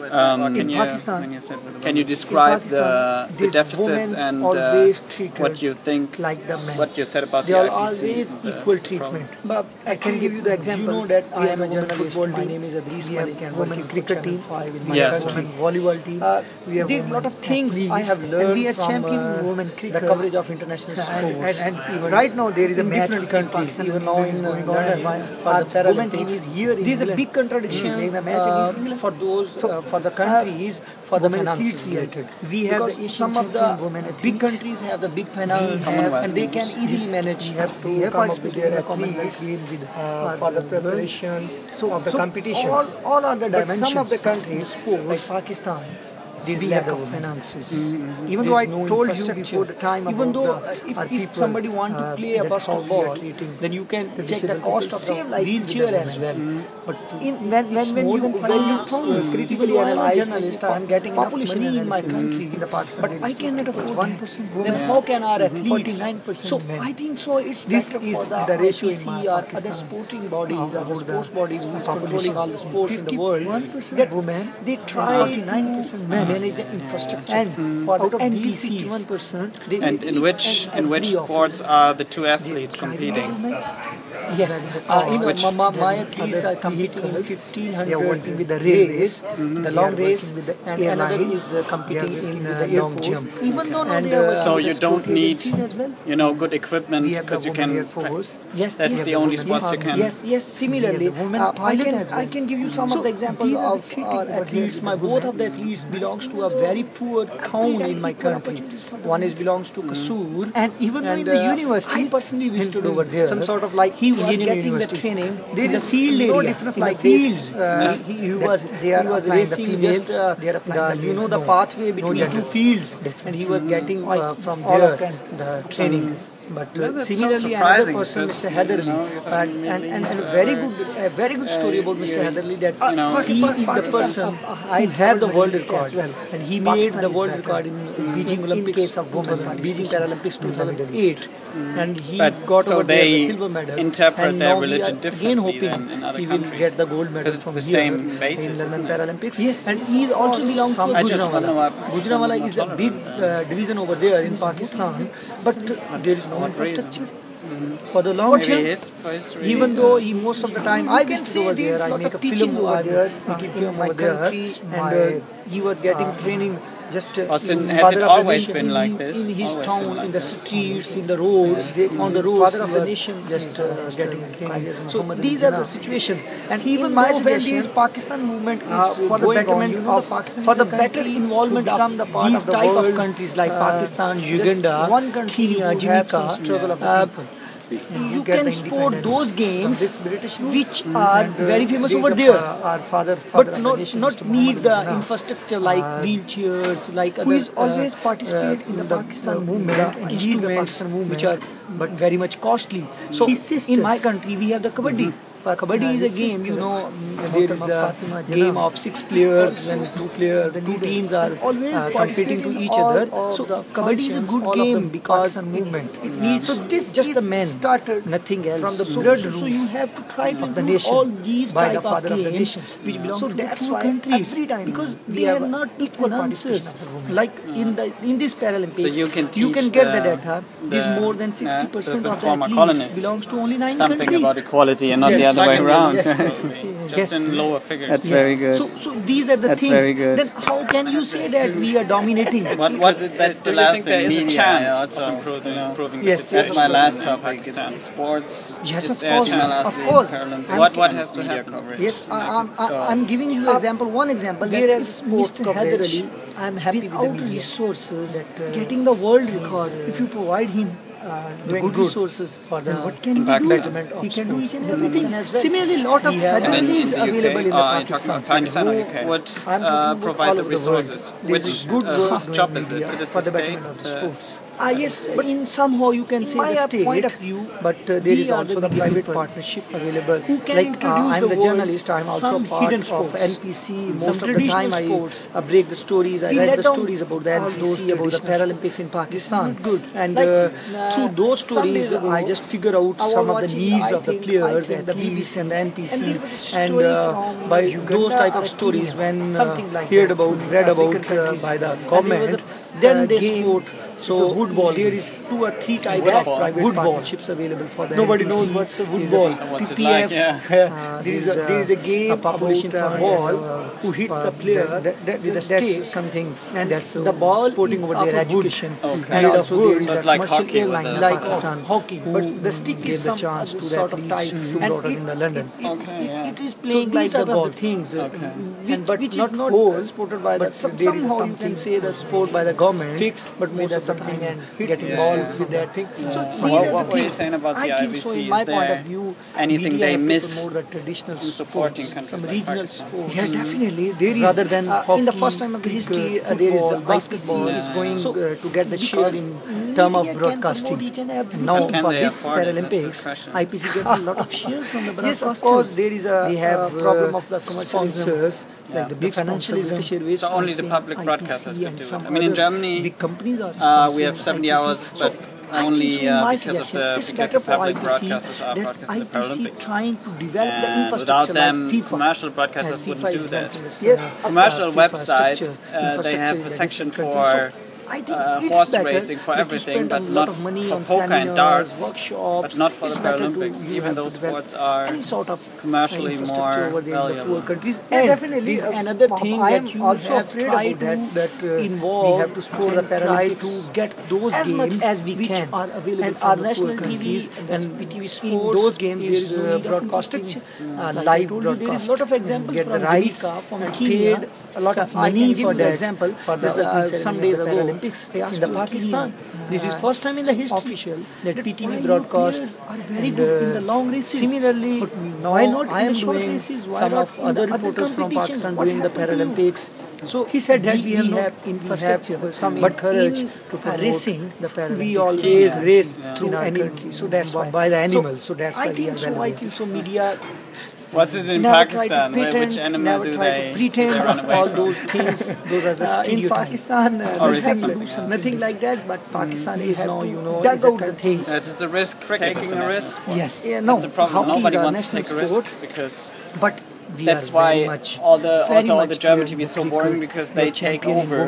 In Pakistan, can you describe the deficits and what you think, like the men. what you said about they the are IPC, always equal treatment. But I can give you the example. You know that I am a journalist. My name is Adrees Malik, and women cricket team. In my women volleyball team. There's a lot of things I have learned. And we are champion women cricket. The coverage of international sports. And right now there is a match different countries. Even now in London, for the Paralympics, there's a big contradiction for those for the countries for the finances related. We have some of the big countries have the big finance and they can easily manage. We have participated in the Commonwealth Games for the preparation of the competitions. All other dimensions. Some of the countries, like Pakistan, this lack of finances. Even though I told you before the time, even though if somebody want to play a basketball, then you can check the cost of the wheelchair as well. But when you critically analyze journalist, I am getting enough money in my country, but I cannot afford 1% women. Then how can our athletes? So I think so. It's better for the ratio IPC or other sporting bodies or the sports bodies who is controlling all the sports in the world. That women they try 49% men. Manage the infrastructure and for the NPCs. And in which sports are the two athletes competing? Yes, my athletes are competing in 1500. They are working with the race, the long race, and another is competing in the long jump. Even though so you don't need good equipment because you can. Yes, that's the only sports you can. Yes. Similarly, I can give you some of the examples of our athletes. Both of the athletes belongs to a very poor town in my country. One belongs to Kasur, and even though in the university, I personally visited over there. Some sort of like he was getting the training. There is field area. No difference like fields. He was racing just the pathway between two fields, and he was getting from there the training. But similarly, another person, Mr. Heatherly, and a very good story about Mr. Heatherly that he is the person who have the world record, and he made the world record in Beijing Olympics of women, Beijing Paralympics 2008, and he got over there the silver medal. Interpret their religion differently than in other he will countries. get the gold medal from the here same basis, in the Paralympics. Yes, and he also belongs to Gujranwala. Gujranwala is a big division over there in Pakistan, but there is no infrastructure for the long jump. Even though most of the time I visited over there, I make a film over there, over there, and he was getting training. Just has it always been like this? In his town, in the streets, in the roads, on the roads, father of the nation, just getting training. So these are the situations. And even my suggestion is Pakistan movement is for the betterment of for the better involvement of these type of countries like Pakistan, Uganda, Kenya, Jamaica. You can support those games which are very famous over there, but not need the infrastructure like wheelchairs, like who is always participate in the Pakistan movement, instruments which are but very much costly. So in my country we have the kabaddi. Kabaddi is a game, there is a game of 6 players and 2 teams are competing to each other. So Kabaddi is a good game because it needs just the men, nothing else. From the blood roots. So you have to try to do all these type of games which belong to two countries because they are not equal answers. Like in this Paralympics, so you can get the data. There's more than 60% of the athletes belongs to only 9 countries. Something about equality and not the other way around. Just in lower figures. That's very good. So these are the things. Very good. Then how can you say that we are dominating? That's the last thing. There is a chance of improving the situation. That's my last topic. Sports. Yes, of course. What has to happen? Yes, I'm giving you one example. Whereas Mr. Heatherly, I'm happy without resources, getting the world record. If you provide him the good resources for the what can he do? He can do each and everything. Similarly, lot of Heatherly is available in the Pakistan. Would provide the resources. Which good job is it? Is it for to the stay? betterment of the sports. Yes, but in somehow you can say the state point of view, but there is also the private partnership available. Who can introduce I'm the journalist. I'm also part of NPC. Most of the time I break the stories. I write the stories about the NPC, about the Paralympics in Pakistan. Good. And through those stories, I just figure out some of the needs of the players, the BBC and the NPC, and by those type of stories, when read about by the government, then they support. So there is 2 or 3 types of private partnerships available for the Nobody NPC. knows what's a football. What's it like? There is a game a population for ball who hit the player with a stick, something, and the ball supporting over their education. And also there is a like hockey, airline like hockey, but the stick is some chance to sort of type in the London. It is playing like the ball things, which not supported by the. Somehow you can say the sport by the government, fixed, but most of the time and getting involved with that thing. So what were you saying about the IBC? So in my point of view, anything they miss the traditional in supporting countries some like regional Pakistan? sports. Yeah, definitely. There is rather than hockey, in the first time of the history, there is basketball is going to get the share in term of broadcasting. Now for this Paralympics, IPC gets a lot of share from the broadcasters. Yes, of course, there is a problem of the sponsors. Like the big financialism. So only the public broadcasters could do it. I mean, in Germany, big companies are we have 70 hours, but only because the public broadcasters are broadcasting the Paralympics. Trying to develop the infrastructure without them, like FIFA, commercial broadcasters wouldn't do that. Yes, commercial websites, they have a section for horse racing, for everything, but not for poker and darts, but not for the Paralympics. Even though sports are commercially more valuable. And definitely another thing that you also afraid about that involve we have to support the Paralympics to get those as games much as we can are available and our national TVs and PTV sports. Those games there is broadcasting, live broadcasting. There is a lot of examples from Jamaica, from Kenya, a lot of money for that. Example for some days ago. Olympics in the Pakistan. This is first time in the history official that PTV broadcasts are very good in the long races. Similarly, why not I am doing some of other reporters from Pakistan doing the Paralympics. So he said that we have infrastructure, some encourage to racing the Paralympics. We always race through any country. So that's why by the animals. So that's why we are well. I think so. Media. What's it in Pakistan? Which animal do they run away all from? those things, those are the stereotypes. In Pakistan, nothing like that, but Pakistan is now, dug out the things. That is a risk, taking a risk. Yes, no. That's a problem. Nobody wants to take a risk because... But that's why all the German TV is so boring, because they take over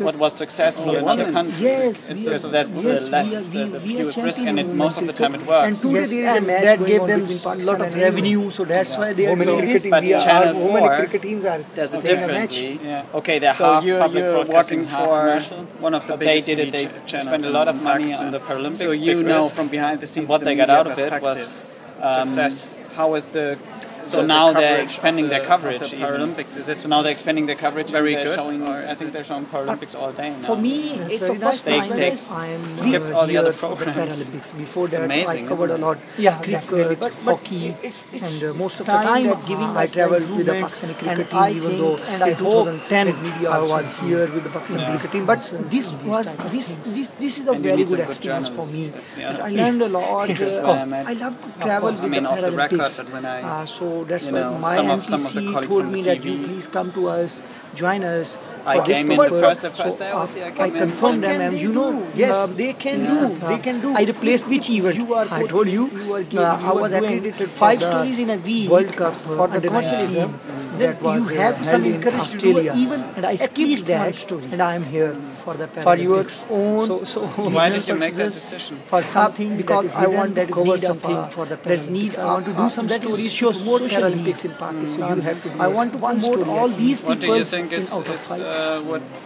what was successful in other countries. Yes, it's so that the fewest risk, and most of the time it works. And that gave them a lot of revenue, so that's why they are doing this. But Channel 4 does it differently. Okay, they're half public broadcasting, half commercial. One of the biggest TV they spend a lot of money on the Paralympics. So you know from behind the scenes what they got out of it was success. How is the... So now they're expanding their coverage. The Paralympics, is it? So now they're expanding their coverage. Very good. I think they're showing Paralympics all day now. For me, it's the first time they skipped all the other programs. Before that, amazing, I covered a lot. Yeah, cricket, hockey, and most of the time I traveled with the Pakistani cricket team, even though in 2010 I was here with the Pakistani cricket team. But this is a very good experience for me. I learned a lot. I love to travel with the Paralympics. So that's why my NPC told me that you please come to us, join us. I came in the first day. I confirmed them, and yes, they can do. I replaced which event? I told you. I was accredited 5 stories in a week. World Cup for the commercialism. That was you have some encourage to do even, and I skipped that story, and I am here for the Paralympics. For your own. So why did you make that decision? For something because I want to cover something for the Paralympics. I want to do some stories shows more Paralympics in Pakistan. I want to promote all these people. What do you think is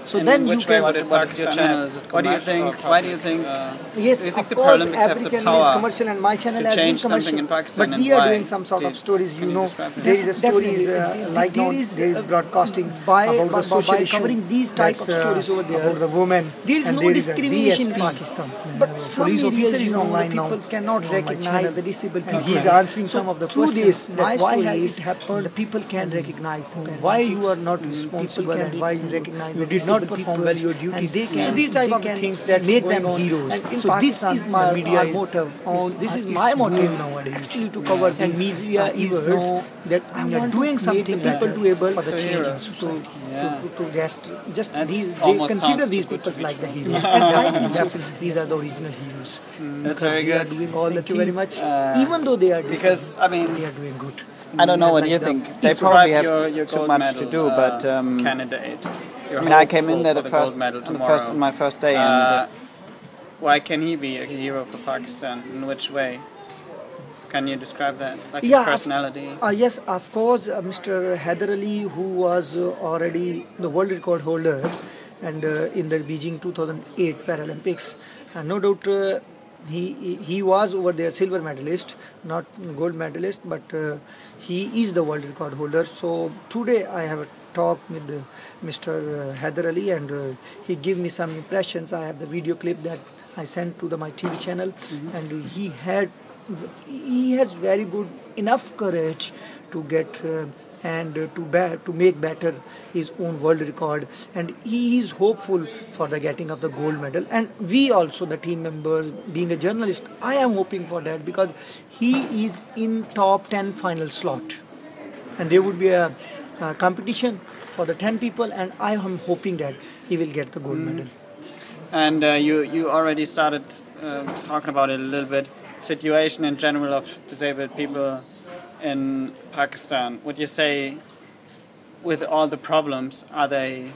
so then which way would it work your channel? What do you think? Why do you think? Yes, do you think the Paralympics have the power commercial, and my channel to change something in Pakistan? But we are doing some sort of stories. There is a story like there is broadcasting by covering these type of stories over there about the women. There is no discrimination in Pakistan. But some police officer is online now. People cannot recognize the disabled people. He is answering some of the questions. Why has it happened? The people can recognize why you are not responsible and why you recognize you did not perform well your duties. So these type of things that make them heroes. So this is my motive. This is my motive nowadays. Actually, to cover and media is know that we are doing something people to able for the change. So to just they consider these people like the heroes. And I think definitely these are the original heroes. That's very good. They are doing all Thank you very much. Even though they are because I mean they are doing good. I don't know what you think. They probably have too much to do, but candidate. I mean, I came in there on my first day, and why can he be a hero for Pakistan? In which way? Can you describe that? Like his personality? Yes, of course. Mr. Haider Ali, who was already the world record holder, and in the Beijing 2008 Paralympics, no doubt. He was over there silver medalist, not gold medalist, but he is the world record holder. So today I have a talk with Mr. Haider Ali, and he gave me some impressions. I have the video clip that I sent to my TV channel, and he has very good enough courage to get and to make better his own world record, and he is hopeful for the getting of the gold medal. And we also, the team members, being a journalist, I am hoping for that, because he is in top 10 final slot, and there would be a competition for the 10 people, and I am hoping that he will get the gold medal. And you already started talking about it a little bit, situation in general of disabled people in Pakistan. Would you say, with all the problems, are they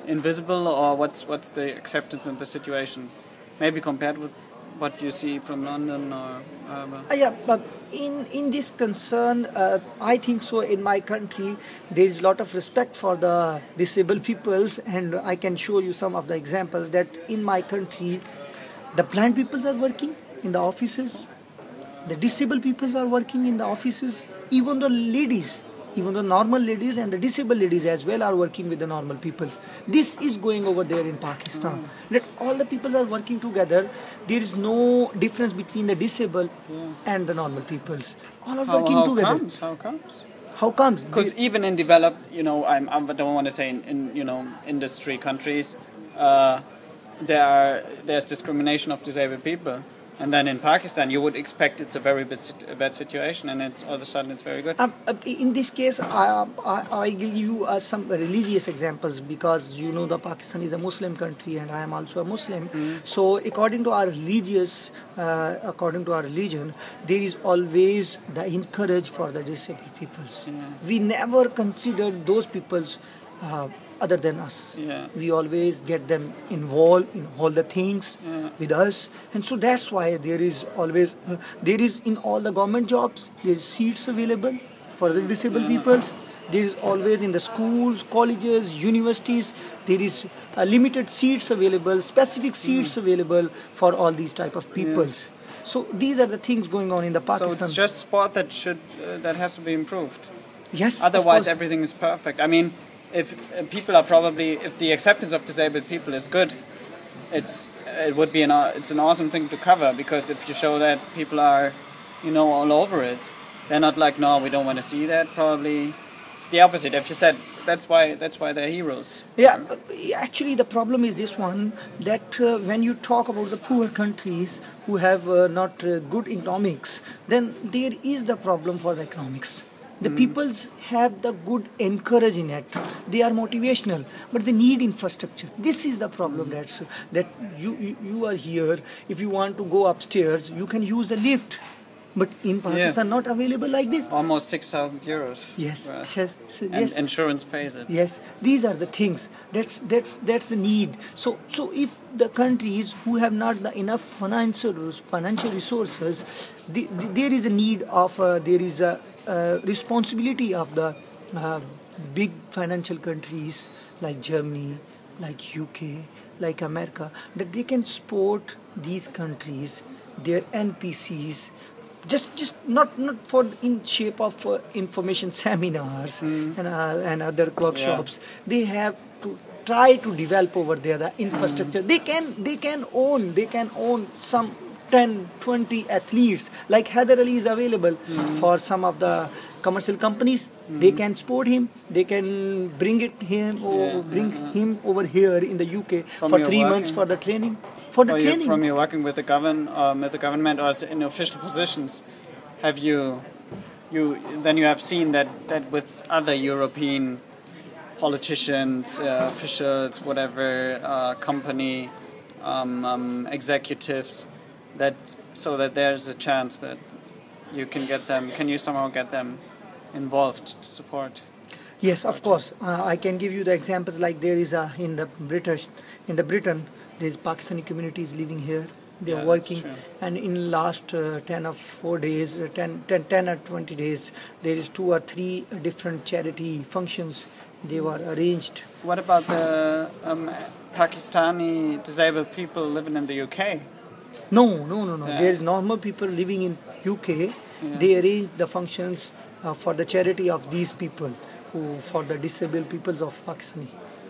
invisible, or what's the acceptance of the situation? Maybe compared with what you see from London or yeah, but in this concern, I think so. In my country, there is a lot of respect for the disabled peoples, and I can show you some of the examples that in my country, the blind people are working in the offices. The disabled people are working in the offices. Even the ladies, even the normal ladies and the disabled ladies as well are working with the normal people. This is going over there in Pakistan. That all the people are working together. There is no difference between the disabled and the normal peoples. All are working together. How comes? How comes? Because even in developed, I don't want to say in industry countries, there's discrimination of disabled people. And then in Pakistan, you would expect it's a very bad situation, and all of a sudden it's very good. In this case, I give you some religious examples, because the Pakistan is a Muslim country, and I am also a Muslim. So according to our religion, there is always the encourage for the disabled peoples. We never considered those peoples other than us. We always get them involved in all the things with us, and so that's why there is always in all the government jobs there is seats available for the disabled peoples. There is always in the schools, colleges, universities, there is limited seats available, specific seats available for all these type of peoples. So these are the things going on in the Pakistan. So it's just sport that has to be improved. Yes. Otherwise, everything is perfect. I mean, if people are if the acceptance of disabled people is good, it's an awesome thing to cover, because if you show that people are, all over it, they're not like, no, we don't want to see that. Probably it's the opposite. If you said that's why they're heroes. Yeah, actually the problem is this one, that when you talk about the poor countries who have not good economics, then there is the problem for the economics. The peoples have the good encourage in it. They are motivational, but they need infrastructure. This is the problem. That you are here. If you want to go upstairs, you can use a lift. But in Pakistan, not available like this. Almost 6,000 euros. Yes. And insurance pays it. Yes, these are the things. That's the need. So if the countries who have not the enough financial resources, there is a need of there is a responsibility of the big financial countries like Germany, like UK, like America, that they can support these countries, their NPCs, just not for in shape of information seminars and other workshops. They have to try to develop over there the infrastructure. They can own some 10-20 athletes, like Hyder Ali is available for some of the commercial companies. They can sport him, they can bring him over here in the UK for 3 months for the training. From you working with the government or in official positions, have you have seen that with other European politicians, officials, whatever, company executives, so that there's a chance that you can somehow get them involved to support? Yes, of course. I can give you the examples, like there is in Britain there's Pakistani communities living here. They are working, and in last 10 or 20 days, there is 2 or 3 different charity functions. They were arranged. What about the Pakistani disabled people living in the UK? No. There is normal people living in UK. They arrange the functions for the charity of these people, for the disabled peoples of Pakistan.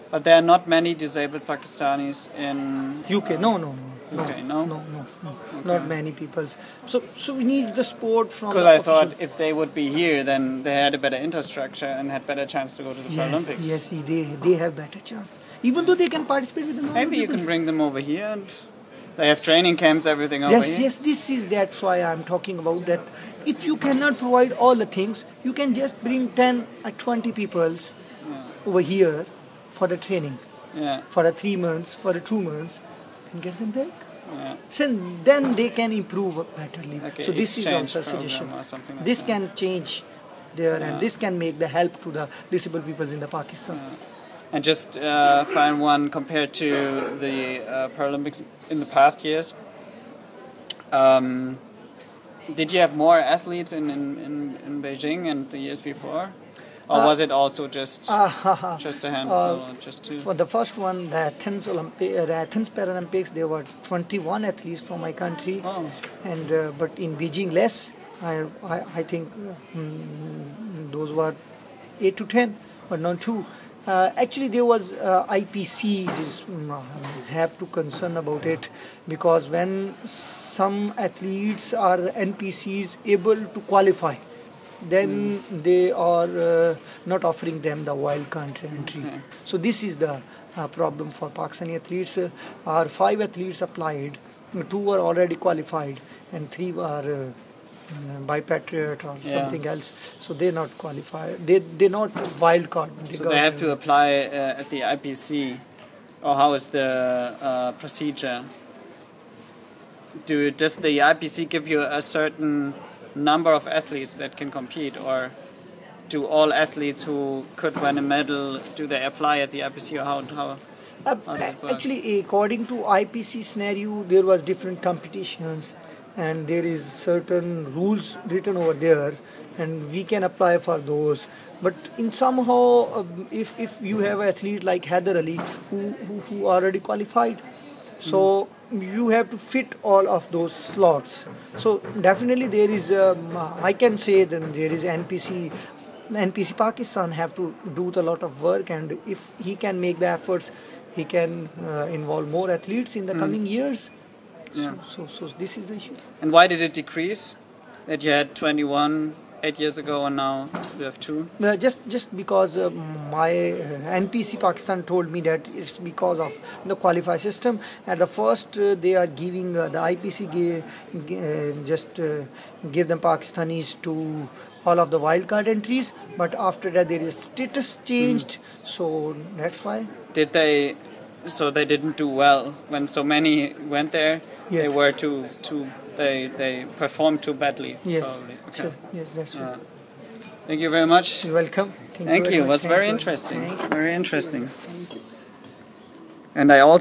But there are not many disabled Pakistanis in UK. No. Okay, no? No. Okay. Not many people. So we need the support from. Because I thought if they would be here, then they had a better infrastructure and had better chance to go to the Paralympics. Yes, they have better chance. Even though they can participate with the normal Maybe you can bring them over here and they have training camps, everything over here. Yes, that's why I'm talking about that. If you cannot provide all the things, you can just bring 10 or 20 people over here for the training, for the 3 months, for the 2 months, and get them back. So then they can improve betterly. Okay, so this is also a suggestion. Like this can change there, and this can make the help to the disabled peoples in the Pakistan. And just final one, compared to the Paralympics in the past years, did you have more athletes in Beijing and the years before? Or was it also just a handful, just 2? For the first one, the Athens Paralympics, there were 21 athletes from my country, and but in Beijing less. I think those were 8 to 10, but not 2. Actually, there was IPCs have to concern about it, because when some athletes are NPCs able to qualify, then they are not offering them the wild card entry. So this is the problem for Pakistani athletes. 5 athletes applied, 2 were already qualified, and 3 were bipatriot or something else. So they're not qualified. They're not wild card. So they have to apply at the IPC, or how is the procedure? Does the IPC give you a certain number of athletes that can compete, or do all athletes who could win a medal, do they apply at the IPC, or how actually, according to IPC scenario, there was different competitions, and there is certain rules written over there, and we can apply for those. But in somehow, if you have an athlete like Hyder Ali who already qualified, so you have to fit all of those slots. So definitely there is, I can say that there is NPC Pakistan have to do a lot of work, and if he can make the efforts, he can involve more athletes in the coming years. So this is the issue. And why did it decrease? That you had 21 8 years ago and now you have 2? Just because my NPC Pakistan told me that it's because of the qualify system. At the first they are giving the IPC just give them Pakistanis to all of the wildcard entries, but after that there is status changed, so that's why. So they didn't do well when so many went there. Yes. They were they performed too badly. Yes. Probably. Okay. Sure. Yes, that's right. Thank you very much. You're welcome. Thank you. It was very interesting. Very interesting. Thank you. And I also